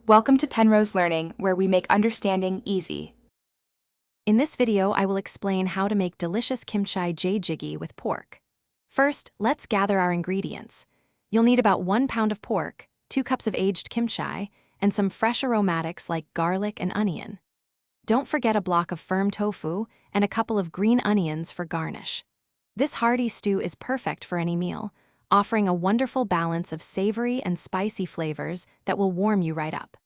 Welcome to Penrose Learning, where we make understanding easy. In this video, I will explain how to make delicious Kimchi Jjigae with pork. First, let's gather our ingredients. You'll need about 1 pound of pork, 2 cups of aged kimchi, and some fresh aromatics like garlic and onion. Don't forget a block of firm tofu and a couple of green onions for garnish. This hearty stew is perfect for any meal, offering a wonderful balance of savory and spicy flavors that will warm you right up.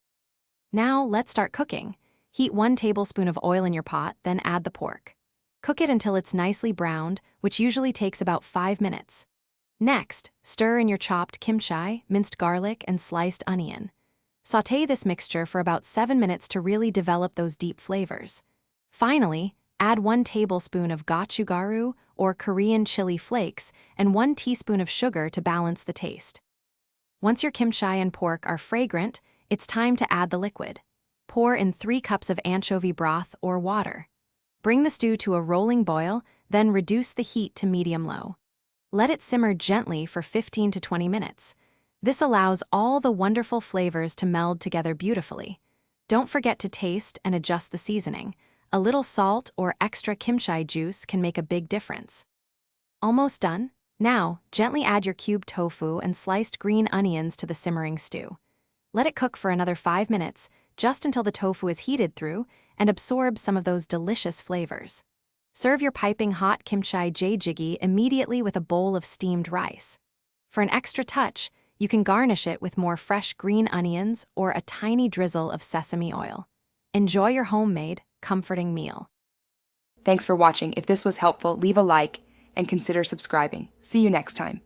Now, let's start cooking. Heat 1 tablespoon of oil in your pot, then add the pork. Cook it until it's nicely browned, which usually takes about 5 minutes. Next, stir in your chopped kimchi, minced garlic, and sliced onion. Sauté this mixture for about 7 minutes to really develop those deep flavors. Finally, add 1 tablespoon of gochugaru, or Korean chili flakes, and 1 teaspoon of sugar to balance the taste. Once your kimchi and pork are fragrant, it's time to add the liquid. Pour in 3 cups of anchovy broth or water. Bring the stew to a rolling boil, then reduce the heat to medium-low. Let it simmer gently for 15 to 20 minutes. This allows all the wonderful flavors to meld together beautifully. Don't forget to taste and adjust the seasoning. A little salt or extra kimchi juice can make a big difference. Almost done? Now, gently add your cubed tofu and sliced green onions to the simmering stew. Let it cook for another 5 minutes, just until the tofu is heated through and absorbs some of those delicious flavors. Serve your piping hot Kimchi Jjigae immediately with a bowl of steamed rice. For an extra touch, you can garnish it with more fresh green onions or a tiny drizzle of sesame oil. Enjoy your homemade, comforting meal. Thanks for watching. If this was helpful, leave a like and consider subscribing. See you next time.